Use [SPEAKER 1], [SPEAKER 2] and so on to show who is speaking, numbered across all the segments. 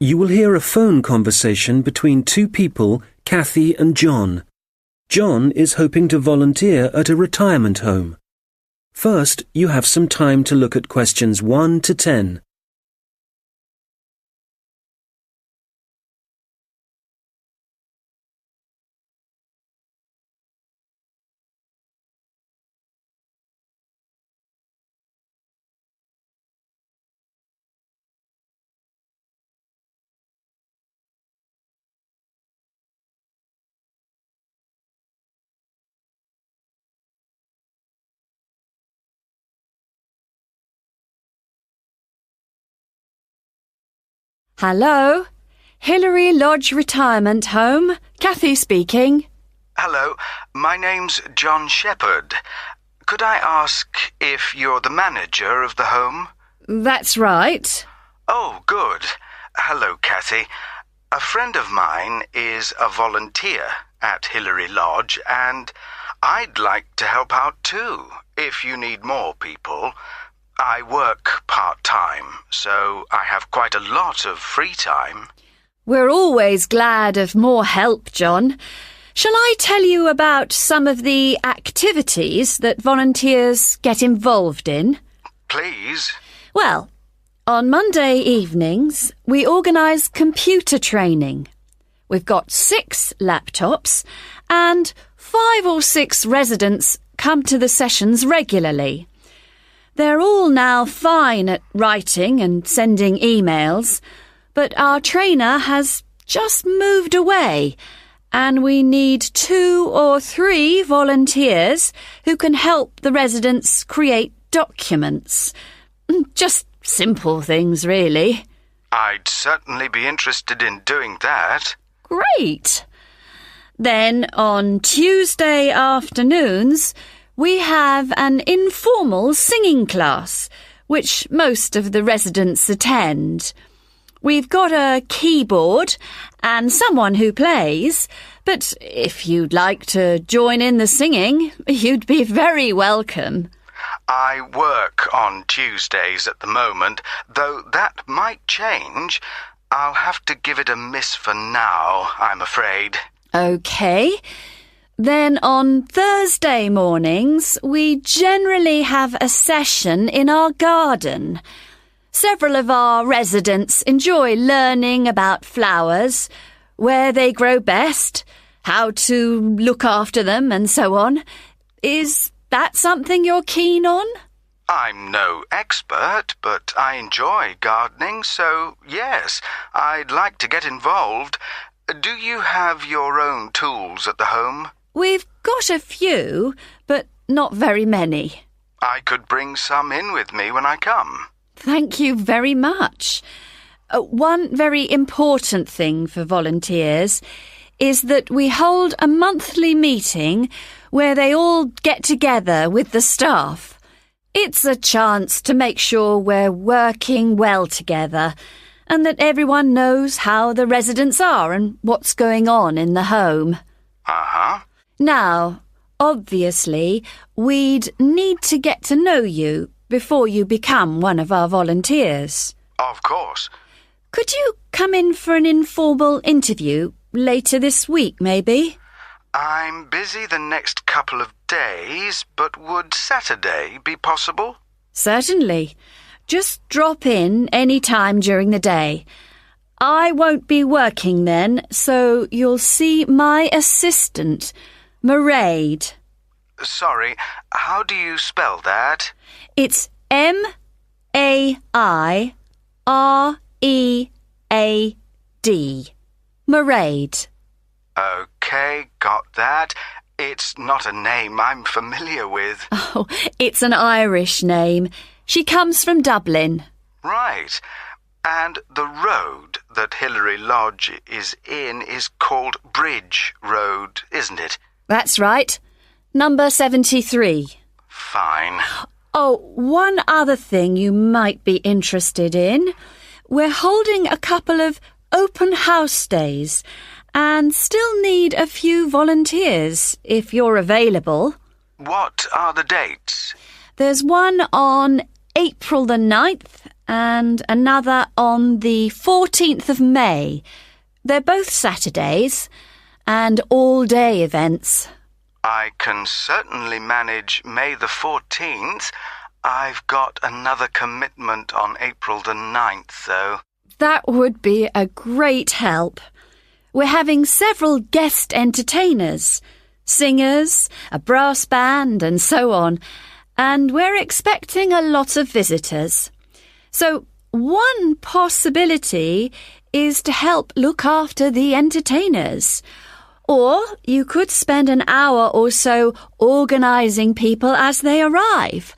[SPEAKER 1] You will hear a phone conversation between two people, Kathy and John. John is hoping to volunteer at a retirement home. First, you have some time to look at questions 1 to 10.
[SPEAKER 2] Hello, Hilary Lodge Retirement Home. Kathy speaking.
[SPEAKER 3] Hello, my name's John Shepherd. Could I ask if you're the manager of the home?
[SPEAKER 2] That's right.
[SPEAKER 3] Oh, good. Hello, Kathy. A friend of mine is a volunteer at Hilary Lodge, and I'd like to help out too, if you need more people. I work part-time, so I have quite a lot of free time.
[SPEAKER 2] We're always glad of more help, John. Shall I tell you about some of the activities that volunteers get involved in?
[SPEAKER 3] Please.
[SPEAKER 2] Well, on Monday evenings, we organise computer training. We've got 6 laptops and 5 or 6 residents come to the sessions regularly. They're all now fine at writing and sending emails, but our trainer has just moved away, and we need 2 or 3 volunteers who can help the residents create documents. Just simple things, really.
[SPEAKER 3] I'd certainly be interested in doing that.
[SPEAKER 2] Great! Then on Tuesday afternoons, we have an informal singing class, which most of the residents attend. We've got a keyboard and someone who plays, but if you'd like to join in the singing, you'd be very welcome.
[SPEAKER 3] I work on Tuesdays at the moment, though that might change. I'll have to give it a miss for now, I'm afraid.
[SPEAKER 2] OK. Then on Thursday mornings, we generally have a session in our garden. Several of our residents enjoy learning about flowers, where they grow best, how to look after them, and so on. Is that something you're keen on?
[SPEAKER 3] I'm no expert, but I enjoy gardening, so yes, I'd like to get involved. Do you have your own tools at the home?
[SPEAKER 2] We've got a few, but not very many.
[SPEAKER 3] I could bring some in with me when I come.
[SPEAKER 2] Thank you very much. One very important thing for volunteers is that we hold a monthly meeting where they all get together with the staff. It's a chance to make sure we're working well together and that everyone knows how the residents are and what's going on in the home.
[SPEAKER 3] Uh-huh.
[SPEAKER 2] Now, obviously, we'd need to get to know you before you become one of our volunteers.
[SPEAKER 3] Of course.
[SPEAKER 2] Could you come in for an informal interview later this week, maybe?
[SPEAKER 3] I'm busy the next couple of days, but would Saturday be possible?
[SPEAKER 2] Certainly. Just drop in any time during the day. I won't be working then, so you'll see my assistant, Mairead.
[SPEAKER 3] Sorry, how do you spell that?
[SPEAKER 2] It's M-A-I-R-E-A-D. Mairead.
[SPEAKER 3] OK, got that. It's not a name I'm familiar with.
[SPEAKER 2] Oh, it's an Irish name. She comes from Dublin.
[SPEAKER 3] Right. And the road that Hilary Lodge is in is called Bridge Road, isn't it?
[SPEAKER 2] That's right. Number 73.
[SPEAKER 3] Fine.
[SPEAKER 2] Oh, one other thing you might be interested in. We're holding a couple of open house days and still need a few volunteers if you're available.
[SPEAKER 3] What are the dates?
[SPEAKER 2] There's one on April the 9th and another on the 14th of May. They're both Saturdays and all-day events.
[SPEAKER 3] I can certainly manage May the 14th. I've got another commitment on April the 9th, though.
[SPEAKER 2] That would be a great help. We're having several guest entertainers, singers, a brass band and so on, and we're expecting a lot of visitors. So one possibility is to help look after the entertainers. Or you could spend an hour or so organising people as they arrive,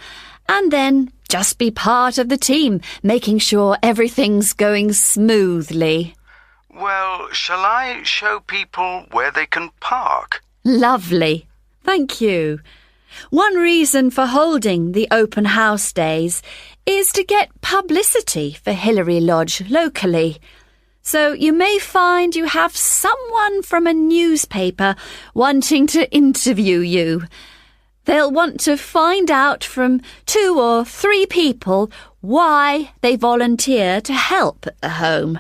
[SPEAKER 2] and then just be part of the team, making sure everything's going smoothly.
[SPEAKER 3] Well, shall I show people where they can park?
[SPEAKER 2] Lovely. Thank you. One reason for holding the open house days is to get publicity for Hilary Lodge locally. So you may find you have someone from a newspaper wanting to interview you. They'll want to find out from 2 or 3 people why they volunteer to help at the home.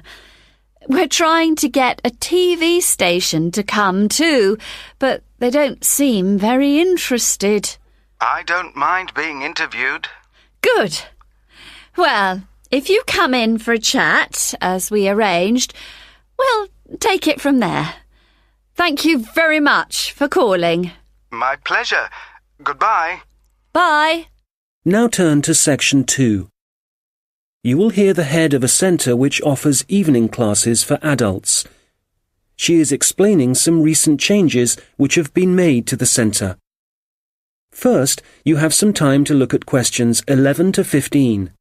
[SPEAKER 2] We're trying to get a TV station to come too, but they don't seem very interested.
[SPEAKER 3] I don't mind being interviewed.
[SPEAKER 2] Good. Well, if you come in for a chat, as we arranged, we'll take it from there. Thank you very much for calling.
[SPEAKER 3] My pleasure. Goodbye.
[SPEAKER 2] Bye.
[SPEAKER 1] Now turn to Section 2. You will hear the head of a centre which offers evening classes for adults. She is explaining some recent changes which have been made to the centre. First, you have some time to look at questions 11 to 15.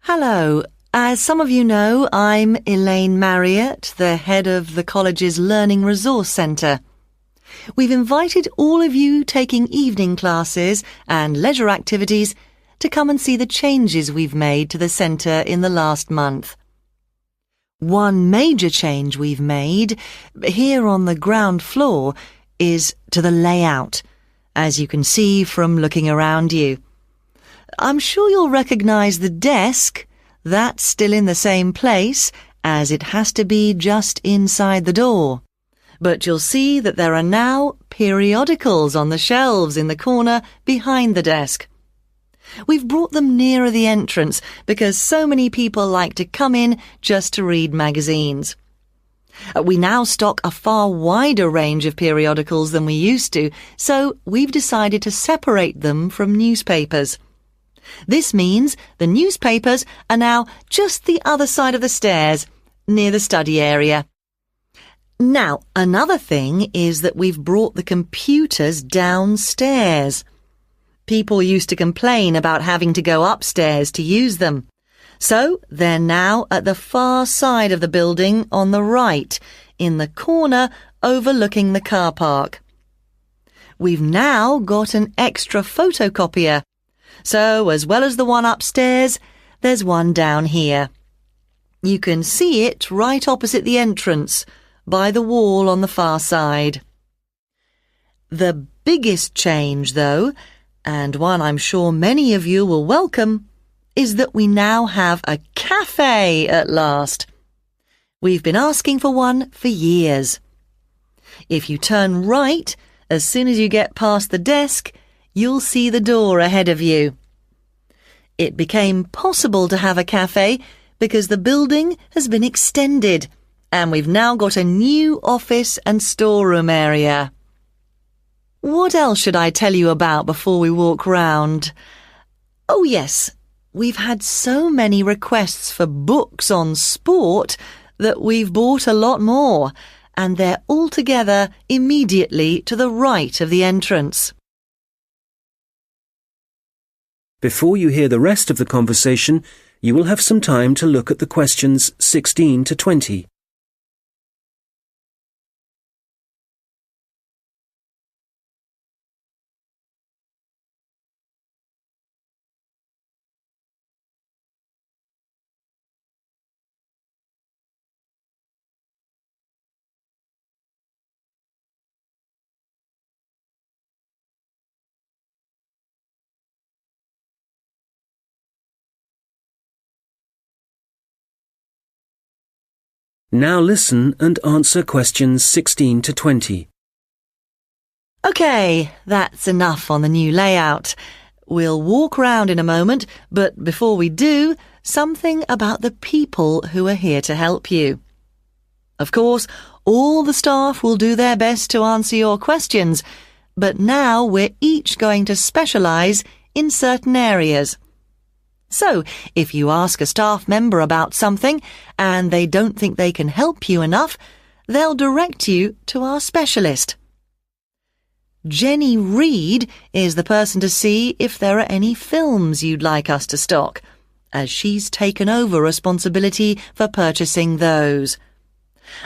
[SPEAKER 4] Hello. As some of you know, I'm Elaine Marriott, the head of the college's Learning Resource Centre. We've invited all of you taking evening classes and leisure activities to come and see the changes we've made to the centre in the last month. One major change we've made here on the ground floor is to the layout, as you can see from looking around you. I'm sure you'll recognise the desk. That's still in the same place, as it has to be just inside the door. But you'll see that there are now periodicals on the shelves in the corner behind the desk. We've brought them nearer the entrance because so many people like to come in just to read magazines. We now stock a far wider range of periodicals than we used to, so we've decided to separate them from newspapers. This means the newspapers are now just the other side of the stairs, near the study area. Now, another thing is that we've brought the computers downstairs. People used to complain about having to go upstairs to use them. So they're now at the far side of the building on the right, in the corner overlooking the car park. We've now got an extra photocopier. So, as well as the one upstairs, there's one down here. You can see it right opposite the entrance, by the wall on the far side. The biggest change, though, and one I'm sure many of you will welcome, is that we now have a cafe at last. We've been asking for one for years. If you turn right, as soon as you get past the desk, you'll see the door ahead of you. It became possible to have a cafe because the building has been extended and we've now got a new office and storeroom area. What else should I tell you about before we walk round? Oh yes, we've had so many requests for books on sport that we've bought a lot more, and they're all together immediately to the right of the entrance.
[SPEAKER 1] Before you hear the rest of the conversation, You will have some time to look at the questions 16 to 20. Now listen and answer questions 16 to 20.
[SPEAKER 4] OK, that's enough on the new layout. We'll walk round in a moment, but before we do, something about the people who are here to help you. Of course, all the staff will do their best to answer your questions, but now we're each going to specialise in certain areas. So, if you ask a staff member about something and they don't think they can help you enough, they'll direct you to our specialist. Jenny Reed is the person to see if there are any films you'd like us to stock, as she's taken over responsibility for purchasing those.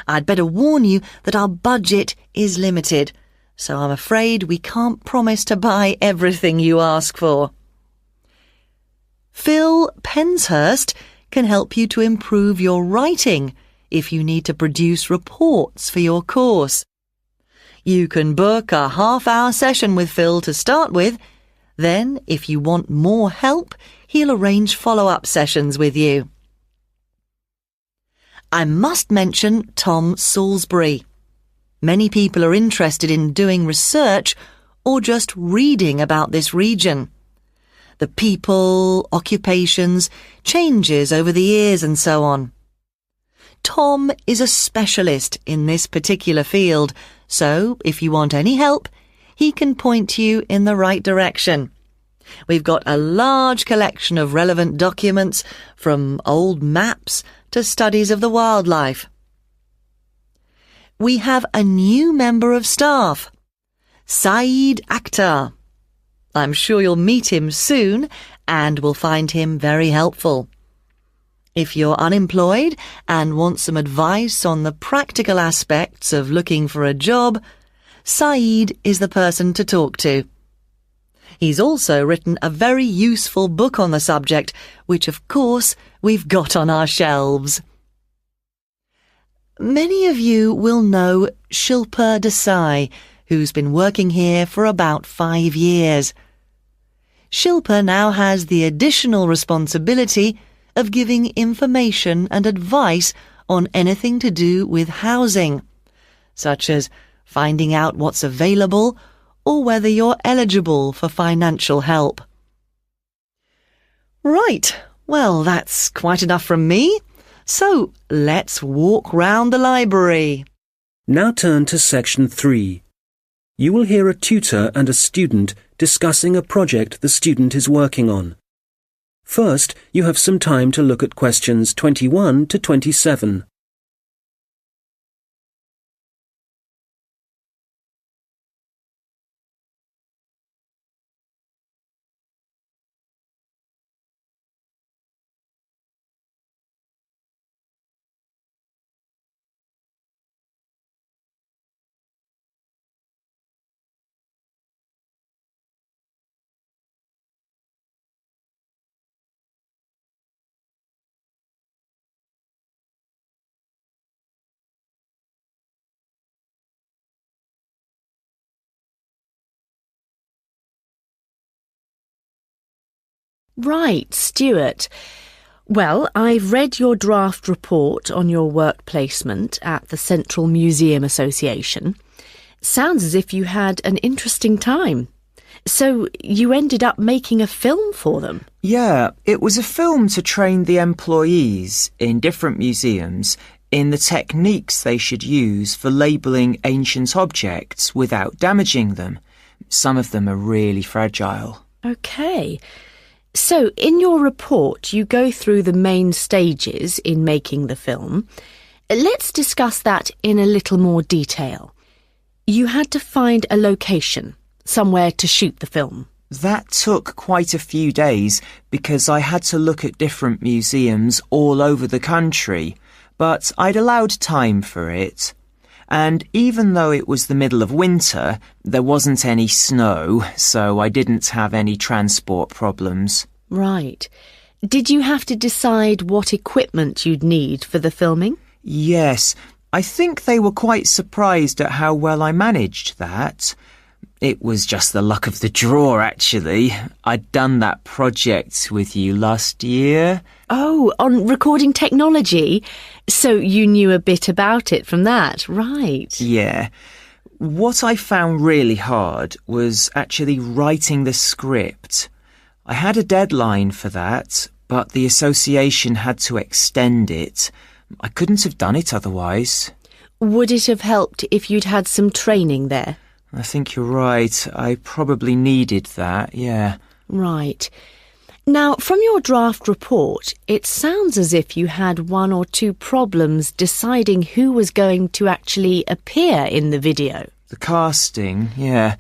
[SPEAKER 4] I'd better warn you that our budget is limited, so I'm afraid we can't promise to buy everything you ask for. Phil Penshurst can help you to improve your writing if you need to produce reports for your course. You can book a half-hour session with Phil to start with. Then, if you want more help, he'll arrange follow-up sessions with you. I must mention Tom Salisbury. Many people are interested in doing research or just reading about this region. The people, occupations, changes over the years and so on. Tom is a specialist in this particular field, so if you want any help, he can point you in the right direction. We've got a large collection of relevant documents, from old maps to studies of the wildlife. We have a new member of staff, Saeed Akhtar. I'm sure you'll meet him soon and will find him very helpful. If you're unemployed and want some advice on the practical aspects of looking for a job, Saeed is the person to talk to. He's also written a very useful book on the subject, which of course we've got on our shelves. Many of you will know Shilpa Desai, who's been working here for about 5 years. Shilpa now has the additional responsibility of giving information and advice on anything to do with housing, such as finding out what's available or whether you're eligible for financial help. Right, well, that's quite enough from me. So let's walk round the library.
[SPEAKER 1] Now turn to section 3. You will hear a tutor and a student discussing a project the student is working on. First, you have some time to look at questions 21 to 27.
[SPEAKER 5] Right, Stuart. Well, I've read your draft report on your work placement at the Central Museum Association. Sounds as if you had an interesting time. So you ended up making a film for them?
[SPEAKER 6] Yeah, it was a film to train the employees in different museums in the techniques they should use for labelling ancient objects without damaging them. Some of them are really fragile.
[SPEAKER 5] OK. So, in your report, you go through the main stages in making the film. Let's discuss that in a little more detail. You had to find a location, somewhere to shoot the film.
[SPEAKER 6] That took quite a few days because I had to look at different museums all over the country, but I'd allowed time for it. And even though it was the middle of winter, there wasn't any snow, so I didn't have any transport problems.
[SPEAKER 5] Right. Did you have to decide what equipment you'd need for the filming?
[SPEAKER 6] Yes, I think they were quite surprised at how well I managed that. It was just the luck of the draw, actually. I'd done that project with you last year.
[SPEAKER 5] Oh, on recording technology? So you knew a bit about it from that, right?
[SPEAKER 6] Yeah. What I found really hard was actually writing the script. I had a deadline for that, but the association had to extend it. I couldn't have done it otherwise.
[SPEAKER 5] Would it have helped if you'd had some training there?
[SPEAKER 6] I think you're right. I probably needed that, yeah.
[SPEAKER 5] Right. Now, from your draft report, it sounds as if you had one or two problems deciding who was going to actually appear in the video.
[SPEAKER 6] The casting, yeah.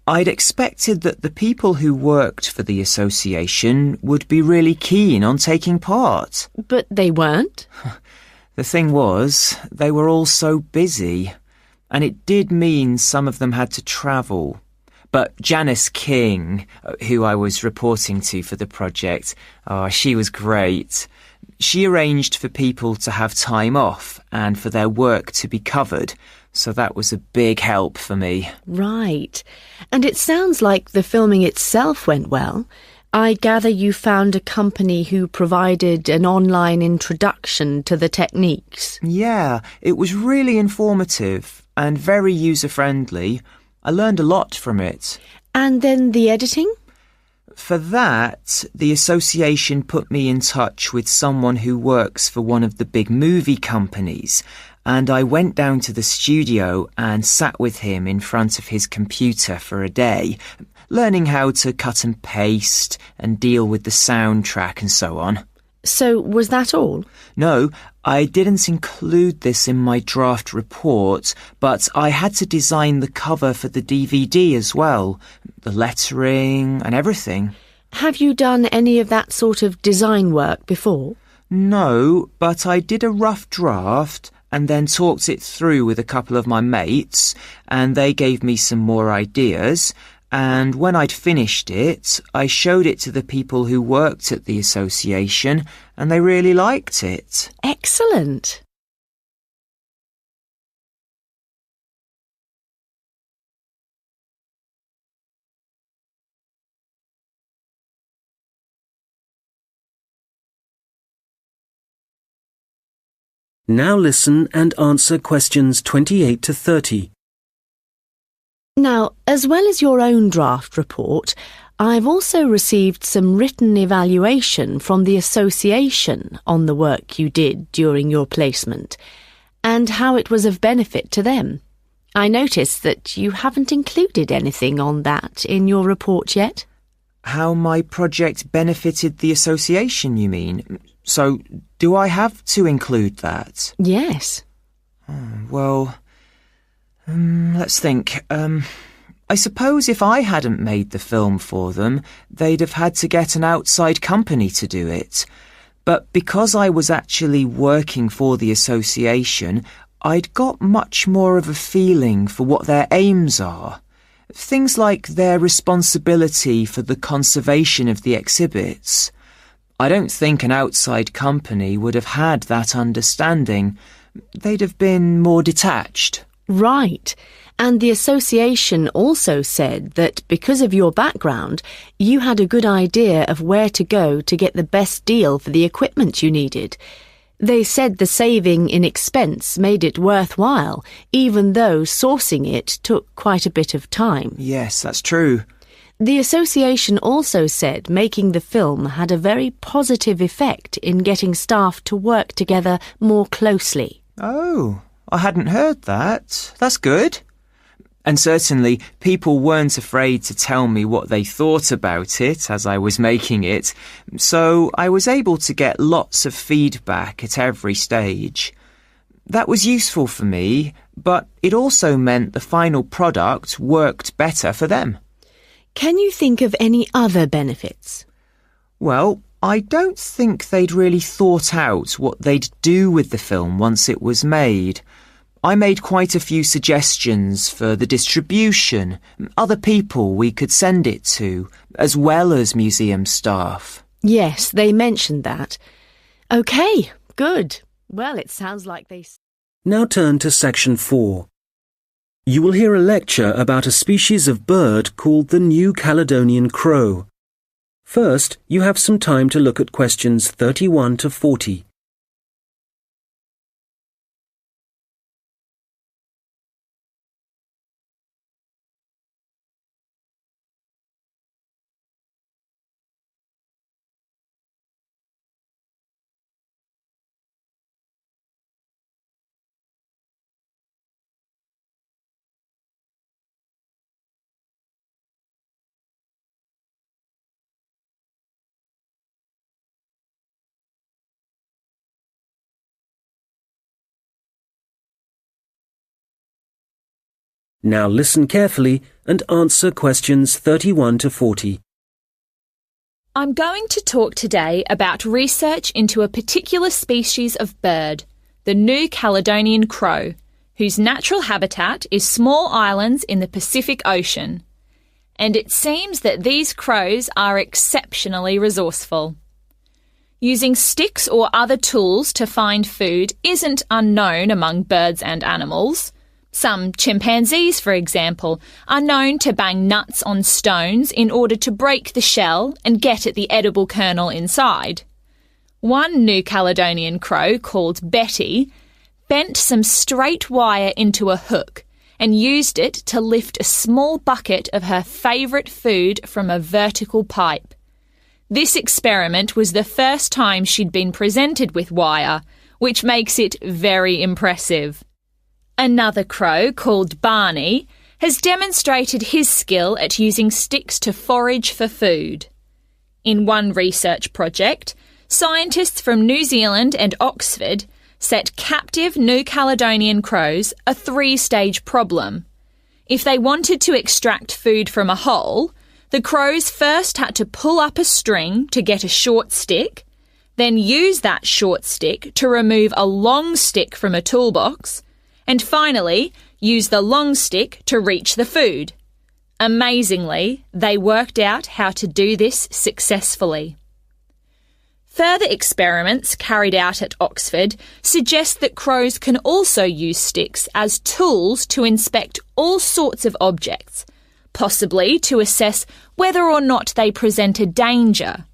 [SPEAKER 6] I'd expected that the people who worked for the association would be really keen on taking part.
[SPEAKER 5] But they weren't?
[SPEAKER 6] The thing was, they were all so busy. And it did mean some of them had to travel. But Janice King, who I was reporting to for the project, she was great. She arranged for people to have time off and for their work to be covered, so that was a big help for me.
[SPEAKER 5] Right. And it sounds like the filming itself went well. I gather you found a company who provided an online introduction to the techniques.
[SPEAKER 6] Yeah, it was really informative and very user-friendly. I learned a lot from it.
[SPEAKER 5] And then the editing?
[SPEAKER 6] For that, the association put me in touch with someone who works for one of the big movie companies, and I went down to the studio and sat with him in front of his computer for a day, learning how to cut and paste and deal with the soundtrack and so on.
[SPEAKER 5] So was that all?
[SPEAKER 6] No, I didn't include this in my draft report, but I had to design the cover for the DVD as well, the lettering and everything.
[SPEAKER 5] Have you done any of that sort of design work before?
[SPEAKER 6] No, but I did a rough draft and then talked it through with a couple of my mates, and they gave me some more ideas. And when I'd finished it, I showed it to the people who worked at the association, and they really liked it.
[SPEAKER 5] Excellent.
[SPEAKER 1] Now listen and answer questions 28 to 30.
[SPEAKER 5] Now, as well as your own draft report, I've also received some written evaluation from the association on the work you did during your placement and how it was of benefit to them. I noticed that you haven't included anything on that in your report yet.
[SPEAKER 6] How my project benefited the association, you mean? So, do I have to include that?
[SPEAKER 5] Yes.
[SPEAKER 6] Let's think. I suppose if I hadn't made the film for them, they'd have had to get an outside company to do it. But because I was actually working for the association, I'd got much more of a feeling for what their aims are. Things like their responsibility for the conservation of the exhibits. I don't think an outside company would have had that understanding. They'd have been more detached.
[SPEAKER 5] Right. And the association also said that because of your background, you had a good idea of where to go to get the best deal for the equipment you needed. They said the saving in expense made it worthwhile, even though sourcing it took quite a bit of time.
[SPEAKER 6] Yes, that's true.
[SPEAKER 5] The association also said making the film had a very positive effect in getting staff to work together more closely.
[SPEAKER 6] Oh, I hadn't heard that. That's good. And certainly people weren't afraid to tell me what they thought about it as I was making it, so I was able to get lots of feedback at every stage. That was useful for me, but it also meant the final product worked better for them.
[SPEAKER 5] Can you think of any other benefits?
[SPEAKER 6] Well, I don't think they'd really thought out what they'd do with the film once it was made. I made quite a few suggestions for the distribution, other people we could send it to, as well as museum staff.
[SPEAKER 5] Yes, they mentioned that. OK, good. Well, it sounds like they...
[SPEAKER 1] Now turn to section 4. You will hear a lecture about a species of bird called the New Caledonian crow. First, you have some time to look at questions 31 to 40. Now listen carefully and answer questions 31 to 40.
[SPEAKER 7] I'm going to talk today about research into a particular species of bird, the New Caledonian crow, whose natural habitat is small islands in the Pacific Ocean. And it seems that these crows are exceptionally resourceful. Using sticks or other tools to find food isn't unknown among birds and animals. Some chimpanzees, for example, are known to bang nuts on stones in order to break the shell and get at the edible kernel inside. One New Caledonian crow, called Betty, bent some straight wire into a hook and used it to lift a small bucket of her favourite food from a vertical pipe. This experiment was the first time she'd been presented with wire, which makes it very impressive. Another crow, called Barney, has demonstrated his skill at using sticks to forage for food. In one research project, scientists from New Zealand and Oxford set captive New Caledonian crows a 3-stage problem. If they wanted to extract food from a hole, the crows first had to pull up a string to get a short stick, then use that short stick to remove a long stick from a toolbox, and finally use the long stick to reach the food. Amazingly, they worked out how to do this successfully. Further experiments carried out at Oxford suggest that crows can also use sticks as tools to inspect all sorts of objects, possibly to assess whether or not they present a danger.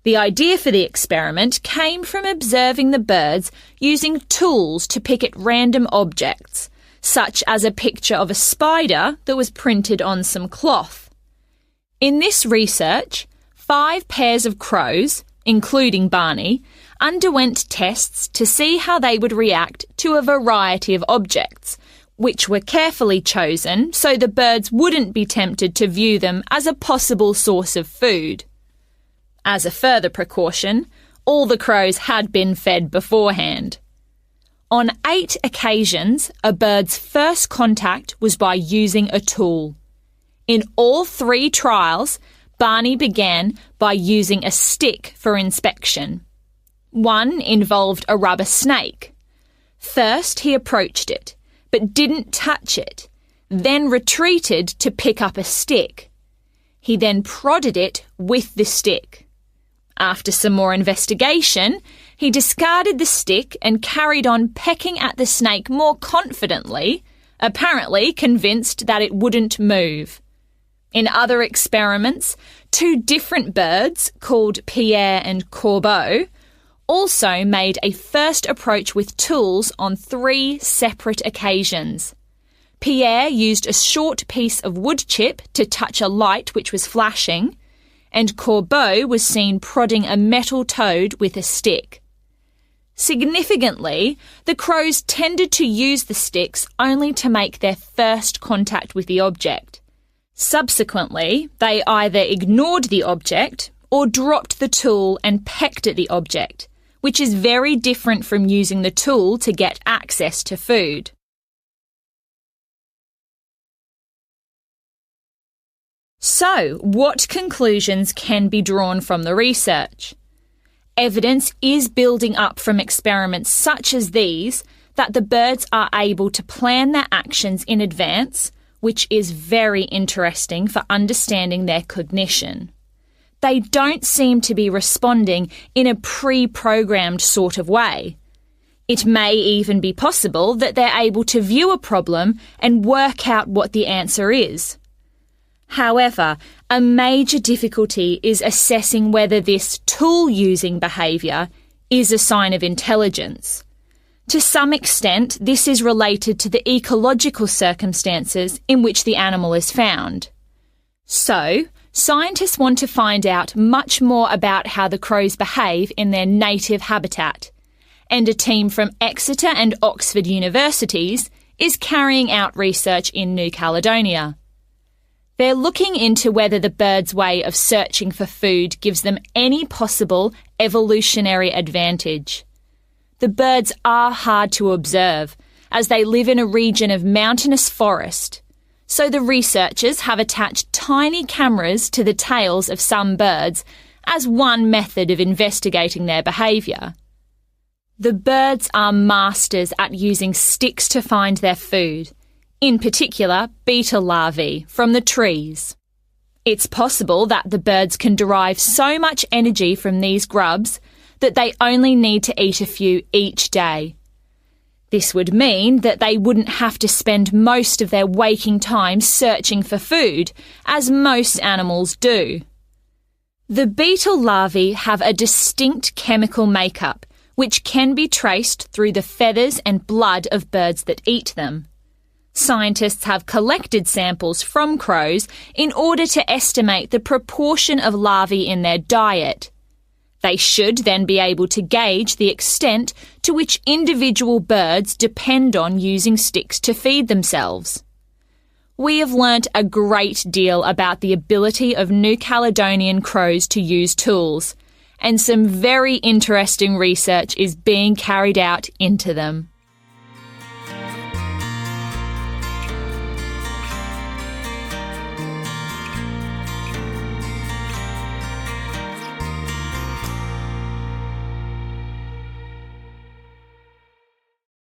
[SPEAKER 7] The idea for the experiment came from observing the birds using tools to pick at random objects, such as a picture of a spider that was printed on some cloth. In this research, 5 pairs of crows, including Barney, underwent tests to see how they would react to a variety of objects, which were carefully chosen so the birds wouldn't be tempted to view them as a possible source of food. As a further precaution, all the crows had been fed beforehand. On 8 occasions, a bird's first contact was by using a tool. In all 3 trials, Barney began by using a stick for inspection. One involved a rubber snake. First, he approached it, but didn't touch it, then retreated to pick up a stick. He then prodded it with the stick. After some more investigation, he discarded the stick and carried on pecking at the snake more confidently, apparently convinced that it wouldn't move. In other experiments, 2 different birds, called Pierre and Corbeau, also made a first approach with tools on 3 separate occasions. Pierre used a short piece of wood chip to touch a light which was flashing, and Corbeau was seen prodding a metal toad with a stick. Significantly, the crows tended to use the sticks only to make their first contact with the object. Subsequently, they either ignored the object or dropped the tool and pecked at the object, which is very different from using the tool to get access to food. So, what conclusions can be drawn from the research? Evidence is building up from experiments such as these that the birds are able to plan their actions in advance, which is very interesting for understanding their cognition. They don't seem to be responding in a pre-programmed sort of way. It may even be possible that they're able to view a problem and work out what the answer is. However, a major difficulty is assessing whether this tool-using behaviour is a sign of intelligence. To some extent, this is related to the ecological circumstances in which the animal is found. So, scientists want to find out much more about how the crows behave in their native habitat, and a team from Exeter and Oxford universities is carrying out research in New Caledonia. They're looking into whether the birds' way of searching for food gives them any possible evolutionary advantage. The birds are hard to observe, as they live in a region of mountainous forest, so the researchers have attached tiny cameras to the tails of some birds as one method of investigating their behaviour. The birds are masters at using sticks to find their food, in particular beetle larvae from the trees. It's possible that the birds can derive so much energy from these grubs that they only need to eat a few each day. This would mean that they wouldn't have to spend most of their waking time searching for food, as most animals do. The beetle larvae have a distinct chemical makeup, which can be traced through the feathers and blood of birds that eat them. Scientists have collected samples from crows in order to estimate the proportion of larvae in their diet. They should then be able to gauge the extent to which individual birds depend on using sticks to feed themselves. We have learnt a great deal about the ability of New Caledonian crows to use tools, and some very interesting research is being carried out into them.